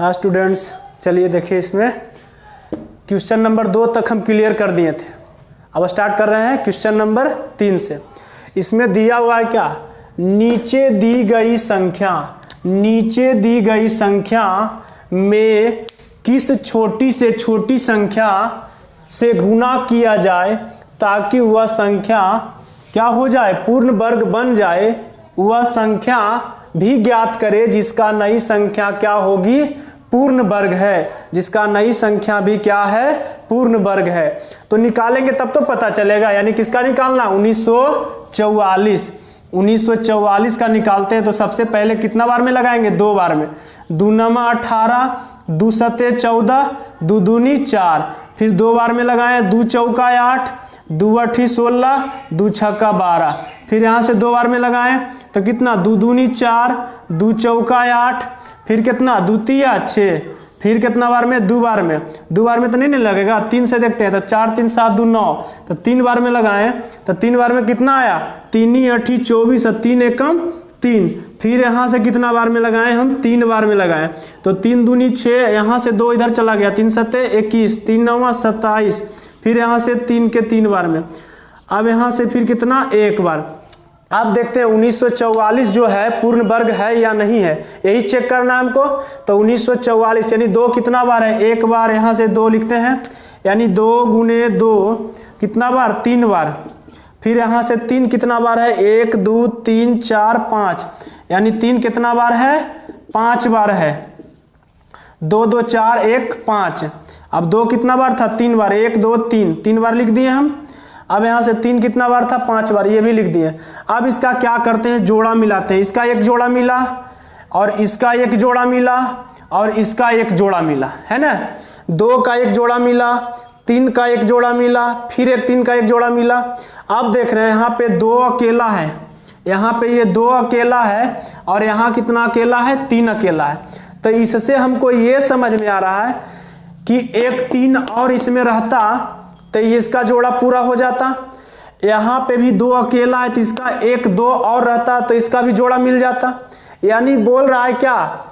हाँ स्टूडेंट्स, चलिए देखिए, इसमें क्वेश्चन नंबर 2 तक हम क्लियर कर दिए थे। अब स्टार्ट कर रहे हैं क्वेश्चन नंबर 3 से। इसमें दिया हुआ है क्या, नीचे दी गई संख्या में किस छोटी से छोटी संख्या से गुना किया जाए ताकि वह संख्या क्या हो जाए, पूर्ण वर्ग बन जाए। वह संख्या भी ज्ञात करे जिसका नई संख्या क्या होगी, पूर्ण वर्ग है। जिसका नई संख्या भी क्या है, पूर्ण वर्ग है। तो निकालेंगे तब तो पता चलेगा, यानी किसका निकालना, 1944 का निकालते हैं। तो सबसे पहले कितना बार में लगाएंगे, 2 बार में। 2 नमा 18, 2 सते 14, 2 दूनी 4, फिर 2 बार में लगाएं, 2 चौका 8, 2 अठी 16, 2 छक्का 12, फिर यहाँ से 2 बार में लगाएं तो कितना, 2 दूनी 4, 2 चौका 8, फिर कितना, 2 तिया 6, फिर कितना बार में, 2 बार में। 2 बार में तो नहीं लगेगा, 3 से देखते हैं। तो 4 3 7 2 9, तो 3 बार में लगाएं तो 3 बार में कितना आया, 3 8 24, 3 एकम 3। फिर यहाँ से कितना बार में लगाएं, हम 3 बार में लगाएं तो 3 दूनी 6, यहाँ से 2 इधर चला गया, 3 सते 21, 3 9 27, फिर यहाँ से 3 के 3 बार में। अब यहाँ से फिर कितना, 1 बार। अब देखते हैं 1944 जो है पूर्ण वर्ग है या नहीं है, यही चेक करना है हमको। तो 1944 यानी 2 कितना बार है, 1 बार, यहाँ से 2 लिखते हैं, यानी 2 गुने 2 कितना बार, 3 बार। फिर यहाँ से 3 कितना बार है, 1 2 3 4 5, यानी 3 कितना बार है, 5 बार है। 2 2 4 1 5। अब 2 कितना बार था, 3 बार, 1 2 3 बार लिख दिए हम। अब यहाँ से 3 कितना बार था, 5 बार, ये भी लिख दिए। अब इसका क्या करते हैं, जोड़ा मिलाते हैं। इसका एक जोड़ा मिला और इसका एक जोड़ा मिला और इसका एक जोड़ा मिला, है ना। 2 का एक जोड़ा मिला, 3 का एक जोड़ा मिला, फिर एक 3 का एक जोड़ा मिला। अब देख रहे हैं यहाँ पे 2 अकेला है, यहाँ पे ये 2 अकेला है और यहाँ कितना अकेला है, 3 अकेला है। तो इससे हमको ये समझ में आ रहा है कि एक 3 और इसमें रहता तो इसका जोड़ा पूरा हो जाता। यहाँ पे भी 2 अकेला है तो इसका 1 2 और रहता तो इसका भी जोड़ा मिल जाता। यानी बोल रहा है क्या,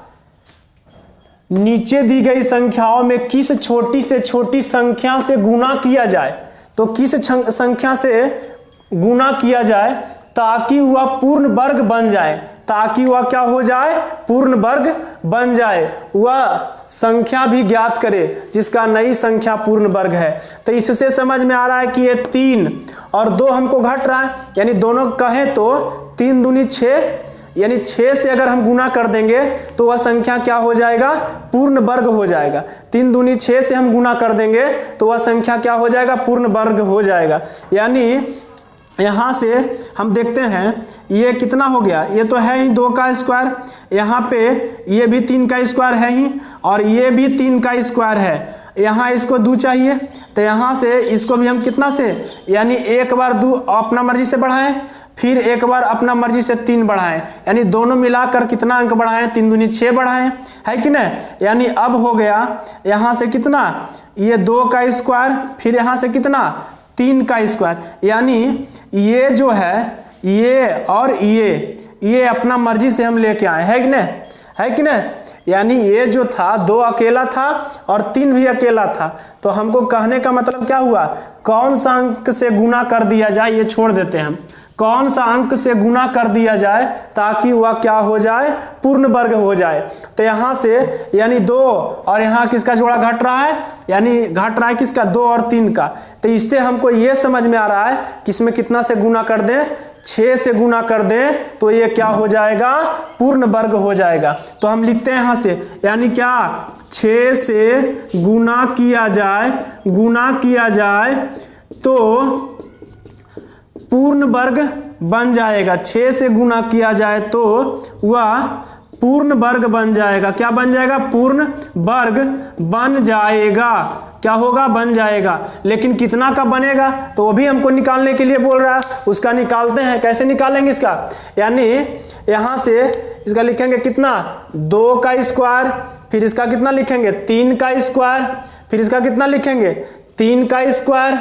नीचे दी गई संख्याओं में किस छोटी से छोटी संख्या से गुना किया जाए, तो किस संख्या से गुना किया जाए ताकि वह पूर्ण वर्ग बन जाए, ताकि वह क्या हो जाए, पूर्ण वर्ग बन जाए। वह संख्या भी ज्ञात करे जिसका नई संख्या पूर्ण वर्ग है। तो इससे समझ में आ रहा है कि ये 3 और 2 हमको घट रहा है, यानी दोनों कहें तो 3 दूनी 6, यानी 6 से अगर हम गुना कर देंगे तो वह संख्या क्या हो जाएगा, पूर्ण वर्ग हो जाएगा। 3 दूनी 6 से हम गुना कर देंगे तो वह संख्या क्या हो जाएगा, पूर्ण वर्ग हो जाएगा। यानी यहाँ से हम देखते हैं ये कितना हो गया, ये तो है ही 2 का स्क्वायर, यहाँ पे ये भी 3 का स्क्वायर है ही और ये भी 3 का स्क्वायर है। यहाँ इसको 2 चाहिए तो यहाँ से इसको भी हम कितना से, यानी 1 बार 2 अपना मर्जी से बढ़ाएं, फिर 1 बार अपना मर्जी से 3 बढ़ाएं, यानी दोनों मिलाकर कितना अंक बढ़ाएं, 3 दूनी 6 बढ़ाएं, है कि नहीं। यानी अब हो गया यहाँ से कितना, ये 2 का स्क्वायर, फिर यहाँ से कितना, 3 का स्क्वायर। यानी ये जो है, ये और ये अपना मर्जी से हम लेके आए, है कि नहीं, है कि नहीं। यानी ये जो था 2 अकेला था और 3 भी अकेला था। तो हमको कहने का मतलब क्या हुआ, कौन सा अंक से गुना कर दिया जाए, ये छोड़ देते हैं हम, कौन सा अंक से गुना कर दिया जाए ताकि वह क्या हो जाए, पूर्ण वर्ग हो जाए। तो यहाँ से यानी 2 और यहाँ किसका जोड़ा घट रहा है, यानी घट रहा है किसका, 2 और 3 का। तो इससे हमको ये समझ में आ रहा है कि इसमें कितना से गुना कर दें, 6 से गुना कर दें तो ये क्या हो जाएगा, पूर्ण वर्ग हो जाएगा। तो हम लिखते हैं यहाँ से, यानी क्या, 6 से गुना किया जाए तो पूर्ण वर्ग बन जाएगा। 6 से गुना किया जाए तो वह पूर्ण वर्ग बन जाएगा। क्या बन जाएगा, पूर्ण वर्ग बन जाएगा। क्या होगा, बन जाएगा। लेकिन कितना का बनेगा तो वो भी हमको निकालने के लिए बोल रहा है, उसका निकालते हैं। कैसे निकालेंगे इसका, यानी यहां से इसका लिखेंगे कितना, 2 का स्क्वायर, फिर इसका कितना लिखेंगे, 3 का स्क्वायर, फिर इसका कितना लिखेंगे, 3 का स्क्वायर,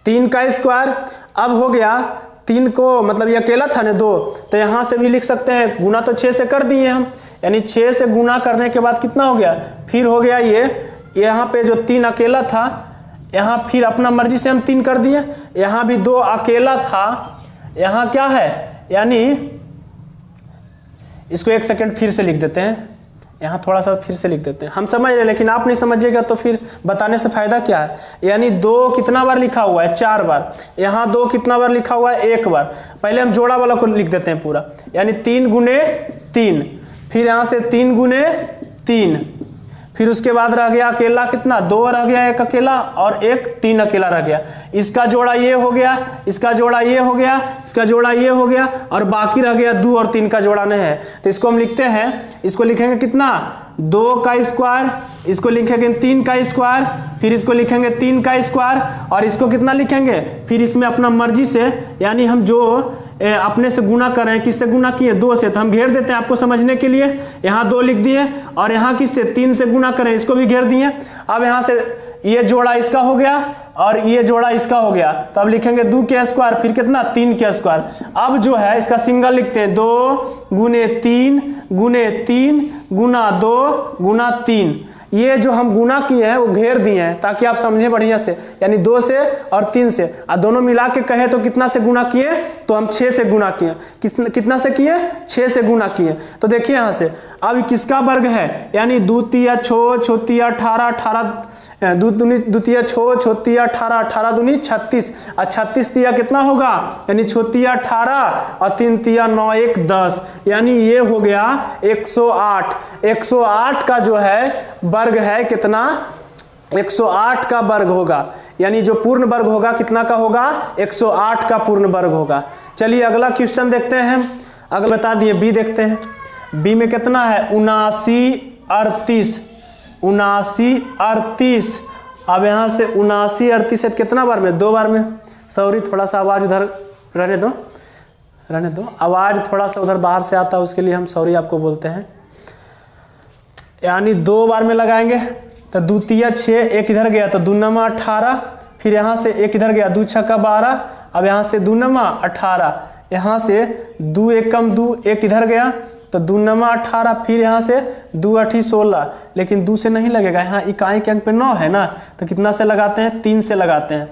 3 का स्क्वायर। अब हो गया 3 को, मतलब ये अकेला था ना 2, तो यहां से भी लिख सकते हैं, गुना तो 6 से कर दिए हम, यानी 6 से गुना करने के बाद कितना हो गया, फिर हो गया ये यहाँ पे जो 3 अकेला था, यहाँ फिर अपना मर्जी से हम 3 कर दिए, यहाँ भी 2 अकेला था, यहाँ क्या है, यानी इसको 1 सेकंड फिर से लिख देते हैं, यहाँ थोड़ा सा फिर से लिख देते हैं, हम समझ रहे लेकिन आप नहीं समझिएगा तो फिर बताने से फायदा क्या है। यानी 2 कितना बार लिखा हुआ है, 4 बार, यहाँ 2 कितना बार लिखा हुआ है, 1 बार। पहले हम जोड़ा वाला को लिख देते हैं पूरा, यानी 3 गुने 3, फिर यहाँ से 3 गुने 3, फिर उसके बाद रह गया अकेला कितना, 2 रह गया, 1 अकेला और 1 3 अकेला रह गया। इसका जोड़ा ये हो गया, इसका जोड़ा ये हो गया, इसका जोड़ा ये हो गया, और बाकी रह गया 2 और 3 का जोड़ा नहीं है। तो इसको हम लिखते हैं, इसको लिखेंगे कितना, 2 का स्क्वायर, इसको लिखेंगे 3 का स्क्वायर, फिर इसको लिखेंगे 3 का स्क्वायर, और इसको कितना लिखेंगे, फिर इसमें अपना मर्जी से, यानी हम जो अपने से गुना कर रहे हैं, किससे गुना किए, 2 से, तो हम घेर देते हैं आपको समझने के लिए, यहाँ 2 लिख दिए, और यहाँ किससे 3 से गुना करें, इसको भी घेर दिए। अब यहाँ से ये जोड़ा इसका हो गया और ये जोड़ा इसका हो गया, तो अब लिखेंगे 2 के स्क्वायर, फिर कितना 3 के स्क्वायर। अब जो है इसका सिंगल लिखते हैं, 2 गुने 3 गुने 3 गुना 2 गुना 3। ये जो हम गुना किए हैं वो घेर दिए हैं ताकि आप समझें बढ़िया से, यानी 2 से और 3 से, और दोनों मिला के कहे तो कितना से गुना किए, तो हम 6 से गुना किए, कितना से किए, 6 से गुना किए। तो देखिए यहाँ से अब किसका वर्ग है, यानी 2 तिया 6 6 तिया 18 18 2 तिया 6 6 तिया 18 18 दूनी 36, और 36 तिया कितना होगा, यानी 6 तिया 18 और 3 तिया 9 1 10, यानी ये हो गया 108। 108 का जो है वर्ग है कितना, 108 का वर्ग होगा, यानी जो पूर्ण वर्ग होगा कितना का होगा, 108 का पूर्ण वर्ग होगा। चलिए अगला क्वेश्चन देखते हैं, अगला बता दिए, बी देखते हैं। बी में कितना है, 79 38 79 38। अब यहाँ से 79 38 कितना बार में, 2 बार में। सॉरी थोड़ा सा आवाज उधर रहने दो, आवाज थोड़ा सा उधर बाहर से आता है, उसके लिए हम सॉरी आपको बोलते हैं। यानी 2 बार में लगाएंगे, तो 2 तिया 6, 1 इधर गया तो 2 नमा 18, फिर यहाँ से 1 इधर गया, 2 छक्का 12, अब यहाँ से 2 नमा 18, यहाँ से 2 1 कम 2, 1 इधर गया तो 2 नमा 18, फिर यहाँ से 2 8 16, लेकिन 2 से नहीं लगेगा, यहाँ इकाई के अंक पे 9 है ना, तो कितना से लगाते हैं, 3 से लगाते हैं।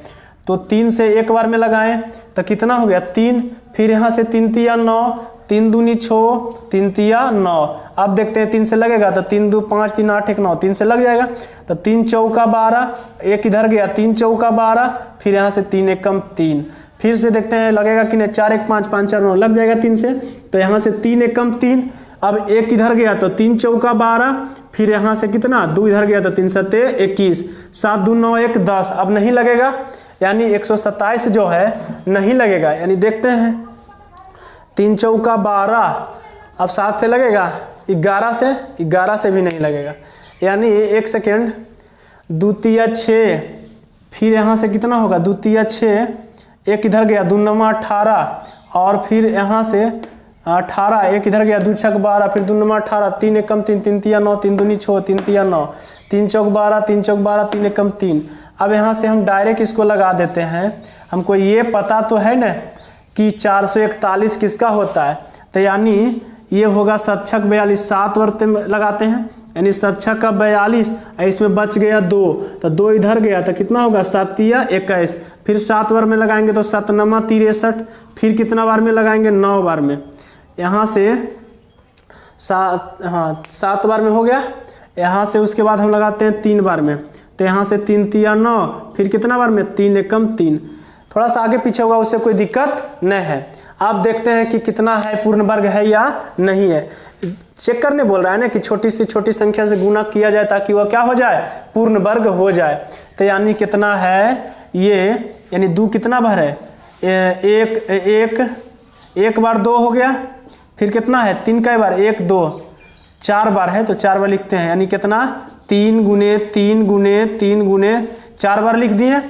तो 3 से 1 बार में लगाएं तो कितना हो गया, 3, फिर यहाँ से 3 तिया 9, 3 दूनी 6, 3 तिया 9। अब देखते हैं 3 से लगेगा, तो 3 2 5 3 8 1 9, 3 से लग जाएगा, तो 3 चौका 12, 1 इधर गया, 3 चौका 12, फिर यहाँ से 3 1 कम 3, फिर से देखते हैं लगेगा कि नहीं, 4 1 5 5 4 9 लग जाएगा 3 से, तो यहाँ से 3 1 कम 3, अब 1 इधर गया तो 3 चौका 12, फिर यहाँ से कितना 2 इधर गया तो 3 7 21, 7 2 9 1 10, अब नहीं लगेगा, यानी 127 जो है नहीं लगेगा। यानी देखते हैं 3 चौका 12, अब 7 से लगेगा, 11 से भी नहीं लगेगा, यानी 1 सेकेंड, 2 तिया 6, फिर यहाँ से कितना होगा, 2 तिया 6, 1 इधर गया, 2 नमा 18, और फिर यहाँ से 18, 1 इधर गया, 2 छक 12, फिर 2 नमा 18, 3 1 कम 3, 3 तिया 9, 3 दूनी 6, 3 तिया 9, 3 चौक 12, 3 चौक 12, 3 1 कम 3। अब यहाँ से हम डायरेक्ट इसको लगा देते हैं, हमको ये पता तो है ना कि 441 किसका होता है, तो यानी ये होगा 7 छक 42, 7 वर्ग में लगाते हैं, यानी 7 छक का 42, इसमें बच गया 2, तो 2 इधर गया तो कितना होगा, 7 तिया 21, फिर 7 बार में लगाएंगे तो 7 नमा 63, फिर कितना बार में लगाएंगे, 9 बार में, यहाँ से 7 बार में हो गया, यहाँ से उसके बाद हम लगाते हैं 3 बार में, तो यहाँ से 3 तिया 9, फिर कितना बार में, 3 1 कम 3, थोड़ा सा आगे पीछे होगा, उससे कोई दिक्कत नहीं है। आप देखते हैं कि कितना है, पूर्ण वर्ग है या नहीं है। चेक करने बोल रहा है ना कि छोटी से छोटी संख्या से गुना किया जाए ताकि वह क्या हो जाए, पूर्ण वर्ग हो जाए। तो यानी कितना है ये, यानी 2 कितना बार है, 1 बार 2 हो गया, फिर कितना है 3 कई बार, 1 2 4 बार है, तो 4 बार लिखते हैं, यानी कितना 3 गुने 3 गुने 3 गुने 4 बार लिख दिए।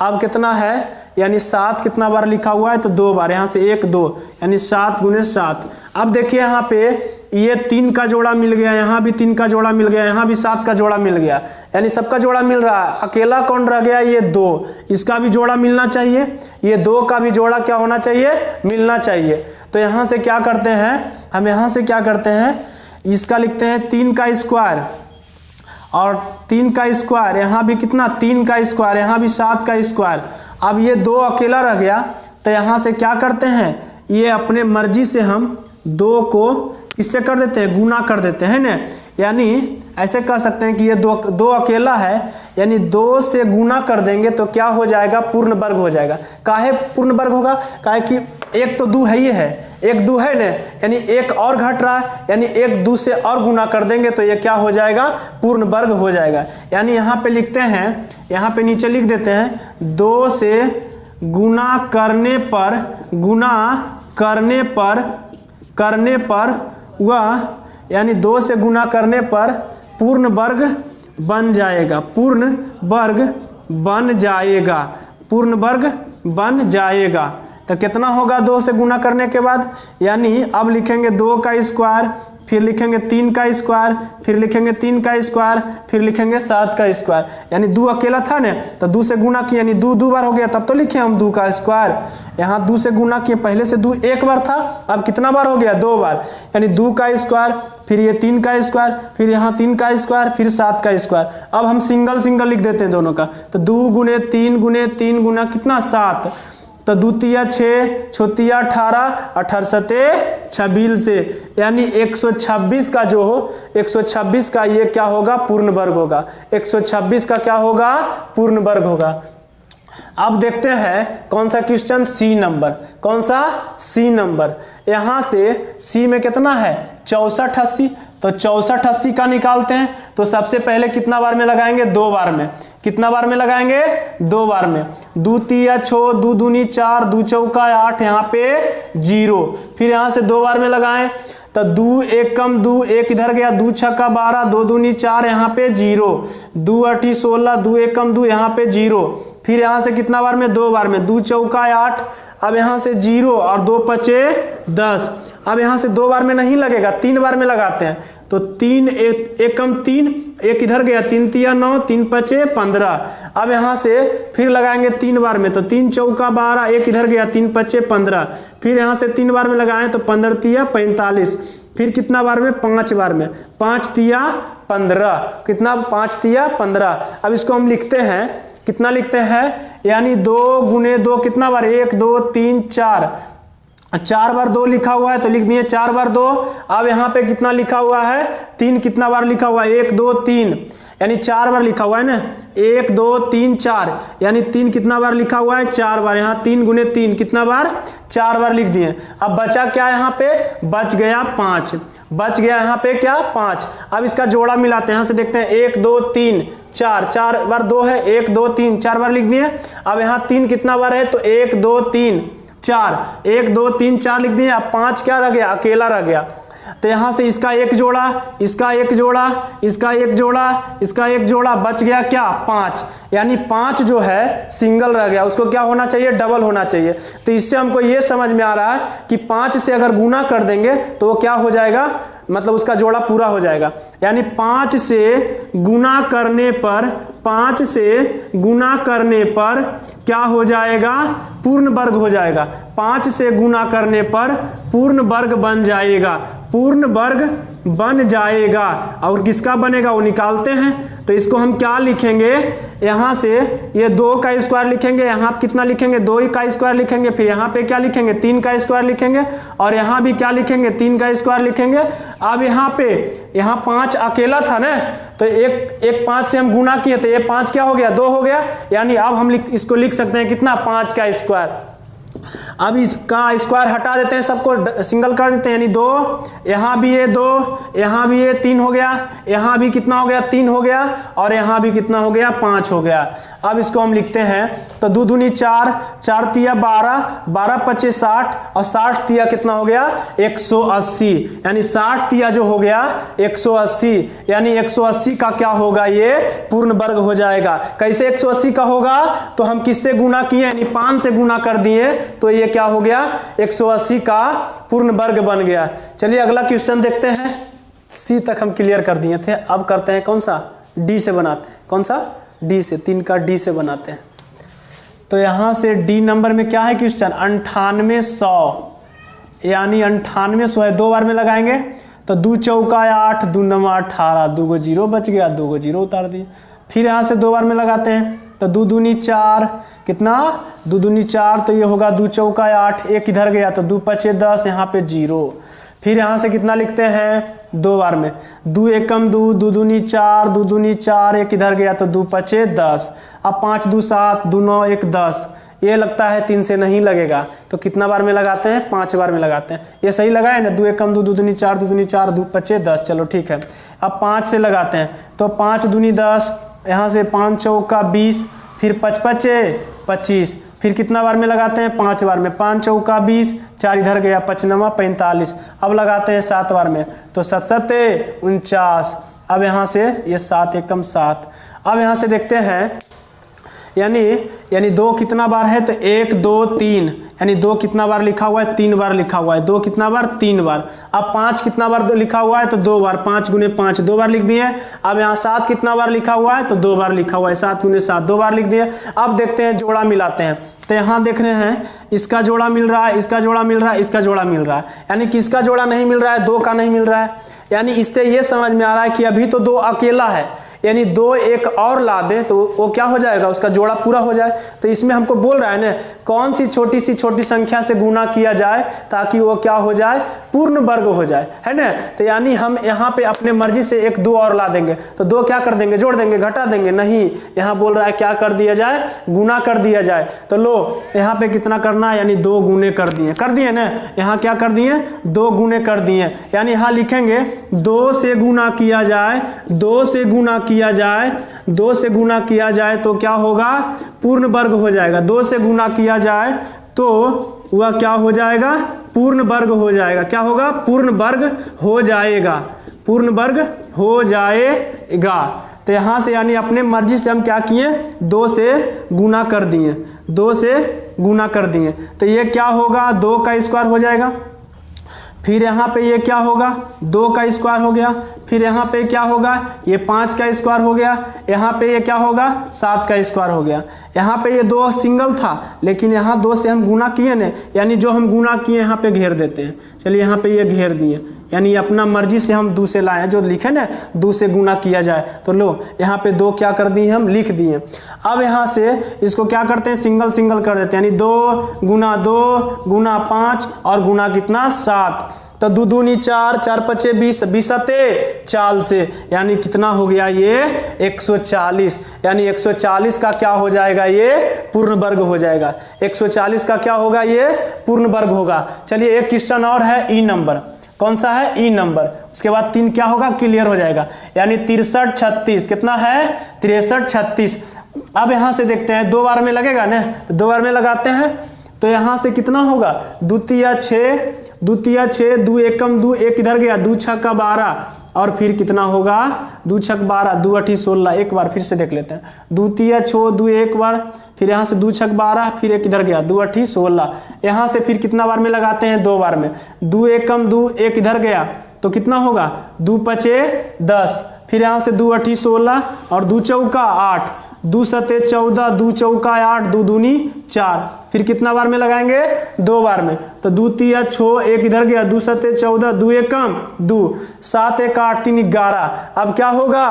अब कितना है, यानी 7 कितना बार लिखा हुआ है, तो 2 बार, यहाँ से 1 2, यानी 7 गुने 7। अब देखिए यहाँ पे ये 3 का जोड़ा मिल गया, यहाँ भी 3 का जोड़ा मिल गया, यहाँ भी 7 का जोड़ा मिल गया, यानी सबका जोड़ा मिल रहा है। अकेला कौन रह गया, ये 2, इसका भी जोड़ा मिलना चाहिए, ये 2 का भी जोड़ा क्या होना चाहिए, मिलना चाहिए। तो यहाँ से क्या करते हैं हम, यहाँ से क्या करते हैं, इसका लिखते हैं 3 का स्क्वायर, और 3 का स्क्वायर यहाँ भी कितना 3 का स्क्वायर, यहाँ भी 7 का स्क्वायर। अब ये 2 अकेला रह गया, तो यहाँ से क्या करते हैं, ये अपने मर्जी से हम 2 को इससे कर देते हैं, गुना कर देते हैं ना। यानी ऐसे कह सकते हैं कि ये दो अकेला है, यानी 2 से गुना कर देंगे तो क्या हो जाएगा, पूर्ण वर्ग हो जाएगा। काहे पूर्ण वर्ग होगा, काहे कि एक तो 2 है ही है, एक 2 है ना, यानी एक और घट रहा है, यानी एक 2 से और गुना कर देंगे तो ये क्या हो जाएगा, पूर्ण वर्ग हो जाएगा। यानी यहाँ पे लिखते हैं, यहाँ पे नीचे लिख देते हैं 2 से गुना करने पर वह, यानी 2 से गुना करने पर पूर्ण वर्ग बन जाएगा, पूर्ण वर्ग बन जाएगा। तो कितना होगा 2 से गुना करने के बाद, यानी अब लिखेंगे 2 का स्क्वायर, फिर लिखेंगे 3 का स्क्वायर, फिर लिखेंगे 3 का स्क्वायर, फिर लिखेंगे 7 का स्क्वायर। यानी 2 अकेला था ना, तो 2 से गुना किया, यानी 2 बार हो गया, तब तो लिखे हम 2 का स्क्वायर। यहाँ 2 से गुना किए, पहले से 2 एक बार था, अब कितना बार हो गया, 2 बार, यानी 2 का स्क्वायर, फिर ये 3 का स्क्वायर, फिर यहाँ 3 का स्क्वायर, फिर 7 का स्क्वायर। अब हम सिंगल लिख देते हैं दोनों का, तो 2 गुने 3 गुना कितना 7, तो 2 तिया 6, 6 तिया 18, 18 सते 26, यानी 126 का जो हो, 126 का ये क्या होगा, पूर्ण वर्ग होगा। 126 का क्या होगा, पूर्ण वर्ग होगा। अब देखते हैं कौन सा क्वेश्चन, सी नंबर। कौन सा, सी नंबर। यहां से सी में कितना है, 64 80, तो 64 80 का निकालते हैं। तो सबसे पहले कितना बार में लगाएंगे, 2 बार में। कितना बार में लगाएंगे, 2 बार में। 2 तिया 6, 2 दूनी 4, 2 चौका 8, यहाँ पे 0, फिर यहाँ से 2 बार में लगाएं, तो 2 1 कम 2, 1 इधर गया, 2 छक्का 12, 2 दूनी 4, यहाँ पे 0, 2 8 16, 2 1 कम 2, यहाँ पे 0, फिर यहाँ से कितना बार में, 2 बार में, 2 चौका 8, अब यहाँ से 0 और 2 पचे 10। अब यहाँ से 2 बार में नहीं लगेगा, 3 बार में लगाते हैं, तो 3 1 कम 3, 1 इधर गया, 3 तिया 9, 3 पचे 15। अब यहाँ से फिर लगाएंगे 3 बार में, तो 3 चौका 12, 1 इधर गया, 3 पचे 15, फिर यहाँ से 3 बार में लगाएं तो 15 तिया 45, फिर कितना बार में, 5 बार में, 5 तिया 15, कितना 5 तिया 15। अब इसको हम लिखते हैं, कितना लिखते हैं, यानी 2 गुने 2 कितना बार, 1 2 3 4, 4 बार 2 लिखा हुआ है तो लिख दिए 4 बार 2। अब यहाँ पे कितना लिखा हुआ है, 3 कितना बार लिखा हुआ है, 1 2 3, यानी 4 बार लिखा हुआ है ना, 1 2 3 4, यानी 3 कितना बार लिखा हुआ है, 4 बार। यहाँ 3 गुने 3 कितना बार, 4 बार लिख दिए। अब बचा क्या यहाँ पे, बच गया 5, बच गया यहाँ पे क्या, 5। अब इसका जोड़ा मिलाते हैं, यहाँ से देखते हैं 1 2 3 4, 4 बार 2 है, 1 2 3 4 बार लिख दिए। अब यहाँ 3 कितना बार है, तो 1 2 3 4, 1 2 3 4 लिख दिए। अब 5 क्या रह गया, अकेला रह गया, तो यहां से इसका एक जोड़ा, इसका एक जोड़ा, इसका एक जोड़ा, इसका एक जोड़ा, बच गया क्या, 5। यानी 5 जो है सिंगल रह गया, उसको क्या होना चाहिए, डबल होना चाहिए। तो इससे हमको ये समझ में आ रहा है कि 5 से अगर गुना कर देंगे तो वो क्या हो जाएगा, मतलब उसका जोड़ा पूरा हो जाएगा। यानी 5 से गुना करने पर, 5 से गुना करने पर क्या हो जाएगा, पूर्ण वर्ग हो जाएगा। 5 से गुना करने पर पूर्ण वर्ग बन जाएगा, पूर्ण वर्ग बन जाएगा। और किसका बनेगा वो निकालते हैं, तो इसको हम क्या लिखेंगे, यहां से ये 2 का स्क्वायर लिखेंगे, यहां कितना लिखेंगे, 2 का स्क्वायर लिखेंगे, फिर यहाँ पे क्या लिखेंगे, 3 का स्क्वायर लिखेंगे, और यहाँ भी क्या लिखेंगे, 3 का स्क्वायर लिखेंगे। अब यहाँ पे, यहाँ 5 अकेला था ना, तो एक 5 से हम गुना किए तो ये 5 क्या हो गया, 2 हो गया। यानी अब हम इसको लिख सकते हैं कितना, 5 का स्क्वायर। अब इसका स्क्वायर हटा देते हैं, सबको सिंगल कर देते हैं, यानी 2, यहाँ भी ये 2, यहाँ भी ये 3 हो गया, यहाँ भी कितना हो गया, 3 हो गया, और यहाँ भी कितना हो गया, 5 हो गया। अब इसको हम लिखते हैं, तो 2 दूनी 4, 4 तिया 12, 12 पचे 60, और 60 तिया कितना हो गया, 180, यानी 60 तिया जो हो गया 180, यानी 180 का क्या होगा, ये पूर्ण वर्ग हो जाएगा। कैसे 180 का होगा, तो हम किससे गुना किए, यानी 5 से गुना कर दिए, तो ये क्या हो गया, 180 का पूर्ण वर्ग बन गया। चलिए अगला क्वेश्चन देखते हैं। सी तक हम क्लियर कर दिए थे, अब करते हैं कौन सा, डी से बनाते हैं। कौन सा, डी से, 3 का डी से बनाते हैं। तो यहां से डी नंबर में क्या है क्वेश्चन, 9800, यानी 9800 है, 2 बार में लगाएंगे, तो 2 चौका 8, 2 नवा 18, 2 गो 0 बच गया, 2 गो 0 उतार दिए। फिर यहाँ से 2 बार में लगाते हैं, तो 2 दूनी 4, कितना 2 दूनी 4, तो ये होगा 2 चौका 8, एक इधर गया तो 2 पचे 10, यहाँ पे 0। फिर यहाँ से कितना लिखते हैं 2 बार में, 2 एकम 2, 2 दूनी 4, 2 दूनी 4, एक इधर गया तो 2 पचे 10। अब 5 2 7, 2 9 1 10, ये लगता है 3 से नहीं लगेगा, तो कितना बार में लगाते हैं 5 बार में लगाते हैं। ये सही लगा है ना, 2 एकम 2, 2 दूनी 4, 2 दूनी 4, 2 पचे 10, चलो ठीक है। अब 5 से लगाते हैं, तो 5 दूनी 10, यहाँ से 5 चौका 20, फिर 5 पचे 25, फिर कितना बार में लगाते हैं 5 बार में, 5 चौका 20, 4 इधर गया 5 नवा 45। अब लगाते हैं 7 बार में, तो 7 7 49। अब यहाँ से ये 7 एकम 7। अब यहाँ से देखते हैं, यानी 2 कितना बार है, तो 1 2 3, यानी 2 कितना बार लिखा हुआ है 3 बार लिखा हुआ है, 2 कितना बार 3 बार। अब 5 कितना बार लिखा हुआ है, तो 2 बार, 5 गुने 5 2 बार लिख दिए। अब यहाँ 7 कितना बार लिखा हुआ है, तो 2 बार लिखा हुआ है, 7 गुने 7 2 बार लिख दिए। अब देखते हैं जोड़ा मिलाते हैं, तो यहाँ देख रहे हैं इसका जोड़ा मिल रहा है, इसका जोड़ा मिल रहा है, इसका जोड़ा मिल रहा है, यानी किसका जोड़ा नहीं मिल रहा है, 2 का नहीं मिल रहा है। यानी इससे ये समझ में आ रहा है कि अभी तो 2 अकेला है, यानी 2 एक और ला दें तो वो क्या हो जाएगा, उसका जोड़ा पूरा हो जाए। तो इसमें हमको बोल रहा है ना, कौन सी छोटी संख्या से गुना किया जाए ताकि वो क्या हो जाए, पूर्ण वर्ग हो जाए, है ना। तो यानी हम यहाँ पे अपने मर्जी से 1 2 और ला देंगे, तो 2 क्या कर देंगे, जोड़ देंगे, घटा देंगे, नहीं, यहाँ बोल रहा है क्या कर दिया जाए, गुना कर दिया जाए। तो लो यहाँ पे कितना करना है, यानी 2 गुने कर दिए ना, यहाँ क्या कर दिए 2 गुने कर दिए। यानी यहाँ लिखेंगे 2 से गुना किया जाए, 2 से गुना किया जाए, 2 से गुना किया जाए तो क्या होगा, पूर्ण वर्ग हो जाएगा। 2 से गुना किया जाए तो वह क्या हो जाएगा, पूर्ण वर्ग हो जाएगा। क्या होगा, पूर्ण वर्ग हो जाएगा, पूर्ण वर्ग हो जाएगा। तो यहाँ से यानी अपने मर्जी से हम क्या किए, 2 से गुना कर दिए, 2 से गुना कर दिए। तो ये क्या होगा, 2 का स्क्वायर हो जाएगा। फिर यहाँ पे ये क्या होगा, 2 का स्क्वायर हो गया। फिर यहाँ पे क्या होगा, ये 5 का स्क्वायर हो गया। यहाँ पे ये क्या होगा, 7 का स्क्वायर हो गया। यहाँ पे ये 2 सिंगल था, लेकिन यहाँ 2 से हम गुना किए ना, यानी जो हम गुना किए यहाँ पे घेर देते हैं। चलिए यहाँ पे ये घेर दिए, यानी अपना मर्जी से हम 2 से लाए, जो लिखे ना 2 से गुना किया जाए। तो लो यहाँ पे 2 क्या कर दिए, हम लिख दिए। अब यहाँ से इसको क्या करते हैं, सिंगल सिंगल कर देते हैं, यानी 2 गुना 2 गुना 5 और गुना कितना 7। तो 2 दूनी 4, 4 पचे 20, 20 सते 40 से, यानी कितना हो गया ये 140। यानी 140 का क्या हो जाएगा, ये पूर्ण वर्ग हो जाएगा। 140 का क्या होगा, ये पूर्ण वर्ग होगा। चलिए एक क्वेश्चन और है, ई नंबर। कौन सा है, ई नंबर। उसके बाद 3 क्या होगा, क्लियर हो जाएगा। यानी 63 36, कितना है 63 36। अब यहां से देखते हैं 2 बार में लगेगा ना, तो 2 बार में लगाते हैं। तो यहां से कितना होगा, 2 तिया 6, 2 तिया 6, 2 एकम 2, एक इधर गया, 2 छक्का 12, और फिर कितना होगा 2 छक 12, 2 8 16। एक बार फिर से देख लेते हैं, 2 तिया 6, 2 एक बार, फिर यहाँ से 2 छक 12, फिर एक इधर गया, 2 8 16। यहाँ से फिर कितना बार में लगाते हैं, 2 बार में। 2 एकम 2, एक इधर गया, तो कितना होगा 2 पचे 10, फिर यहाँ से 2 8 16 और 2 चौका 8, 2 सते 14, 2 चौका 8, 2 दूनी 4। फिर कितना बार में लगाएंगे, 2 बार में। तो 2 तिया 6, एक इधर गया, 2 सते 14, 2 एकम 2, 7 1 8 3 11। अब क्या होगा,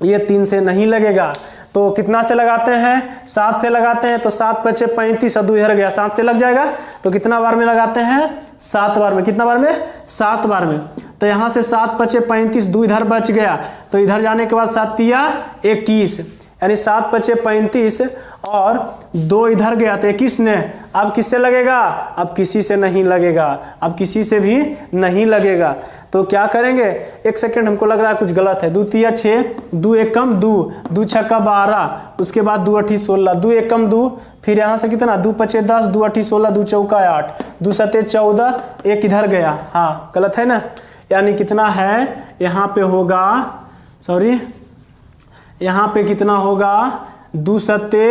ये 3 से नहीं लगेगा, तो कितना से लगाते हैं, 7 से लगाते हैं। तो 7 पचे 35 और 2 इधर गया, 7 से लग जाएगा। तो कितना बार में लगाते हैं, 7 बार में। कितना बार में, 7 बार में। तो यहाँ से 7 पचे 35, 2 इधर बच गया, तो इधर जाने के बाद 7 तिया 21, यानी 7 पचे 35 और 2 इधर गया तो 21 ने। अब किससे लगेगा, अब किसी से नहीं लगेगा, अब किसी से भी नहीं लगेगा। तो क्या करेंगे, एक सेकंड, हमको लग रहा है कुछ गलत है। 2 तिया 6, 2 एकम 2, 2 छक्का 12, उसके बाद 2 8 16, 2 एकम 2, फिर यहाँ से कितना 2 पचे 10, 2 8 16, 2 चौका 8, 2 सते 14, एक इधर गया, हाँ गलत है ना। यानी कितना है, यहाँ पे होगा, सॉरी, यहाँ पे कितना होगा 2 सते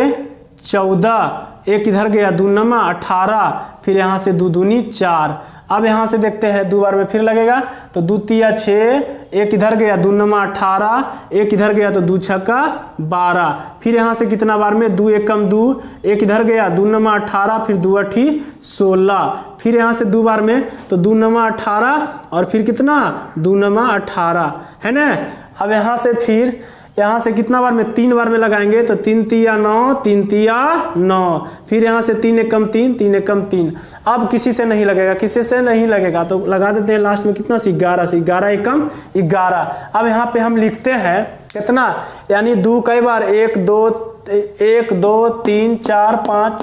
14, एक इधर गया 2 नमा 18, फिर यहाँ से 2 दूनी 4। अब यहाँ से देखते हैं 2 बार में फिर लगेगा तो 2 तिया 6, एक इधर गया 2 नमा 18, एक इधर गया तो 2 छक्का 12, फिर यहाँ से कितना बार में 2 एकम 2, एक इधर गया 2 नमा 18, फिर 2 अठी 16, फिर यहाँ से 2 बार में तो 2 नमा 18 और फिर कितना 2 नमा 18 है ना। अब यहाँ से फिर यहाँ से कितना बार में 3 बार में लगाएंगे तो 3 तिया 9, 3 तिया 9, फिर यहाँ से 3 एकम 3, 3 एकम 3। अब किसी से नहीं लगेगा, किसी से नहीं लगेगा तो लगा देते हैं लास्ट में कितना 11 से 11 एकम 11। अब यहाँ पे हम लिखते हैं कितना, यानी 2 कई बार 1 2 3 4 5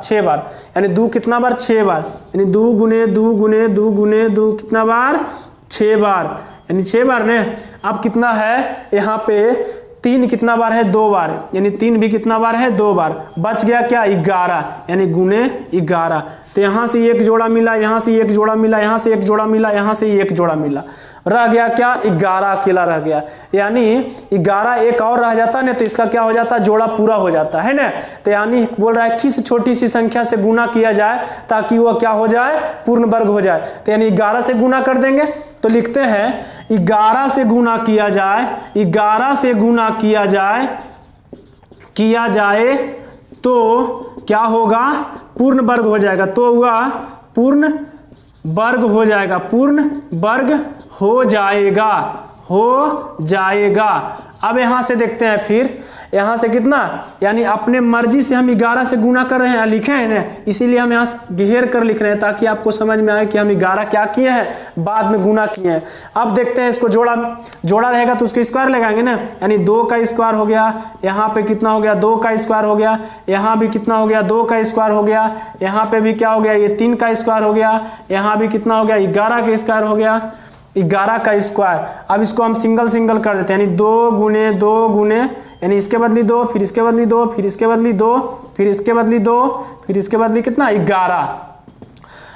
6 बार, यानी 2 कितना बार 6 बार, यानी 2 गुने 2 गुने 2 गुने 2 कितना बार 6 बार, यानी 6 बार ने। अब कितना है यहाँ पे 3 कितना बार है 2 बार, यानी 3 भी कितना बार है 2 बार, बच गया क्या 11, यानी गुने 11। तो यहाँ से एक जोड़ा मिला, यहाँ से एक जोड़ा मिला, यहाँ से एक जोड़ा मिला, यहाँ से एक जोड़ा मिला, रह गया क्या 11 अकेला रह गया, यानी 11 एक और रह जाता है ना तो इसका क्या हो जाता है जोड़ा पूरा हो जाता है ना। तो यानी बोल रहा है किस छोटी सी संख्या से गुना किया जाए ताकि वह क्या हो जाए पूर्ण वर्ग हो जाए। तो यानी 11 से गुना कर देंगे तो लिखते हैं 11 से गुना किया जाए, 11 से गुना किया जाए तो क्या होगा पूर्ण वर्ग हो जाएगा, तो हुआ पूर्ण वर्ग हो जाएगा, पूर्ण वर्ग हो जाएगा। अब यहां से देखते हैं फिर यहां से कितना, यानी अपने मर्जी से हम 11 से गुना कर रहे हैं, लिखे हैं ना, इसीलिए हम यहां घेर कर लिख रहे हैं ताकि आपको समझ में आए कि हम 11 क्या किए हैं बाद में गुना किए हैं। अब देखते हैं इसको जोड़ा रहेगा तो उसको स्क्वायर लगाएंगे ना, यानी 2 का स्क्वायर हो गया, यहाँ पे कितना हो गया 2 का स्क्वायर हो गया, यहाँ भी कितना हो गया 2 का स्क्वायर हो गया, यहाँ पे भी क्या हो गया ये 3 का स्क्वायर हो गया, यहाँ भी कितना हो गया 11 का स्क्वायर हो गया, 11 का स्क्वायर। अब इसको हम सिंगल कर देते हैं, यानी 2 गुने यानी इसके बदली 2, फिर इसके बदली 2, फिर इसके बदली 2, फिर इसके बदली 2, फिर इसके बदली कितना 11।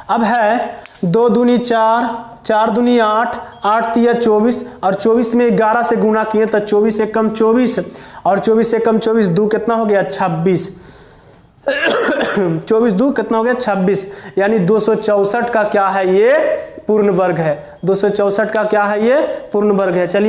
अब है 2 दूनी 4, 4 दूनी 8, 8 तिया 24 और 24 में 11 से गुना किए तो 24 एकम 24 और 24 एकम 24 2 कितना हो गया 26, 24 2 कितना हो गया 26, यानी 264 का क्या है ये पूर्ण वर्ग है, 264 का क्या है ये पूर्ण वर्ग है। चलिए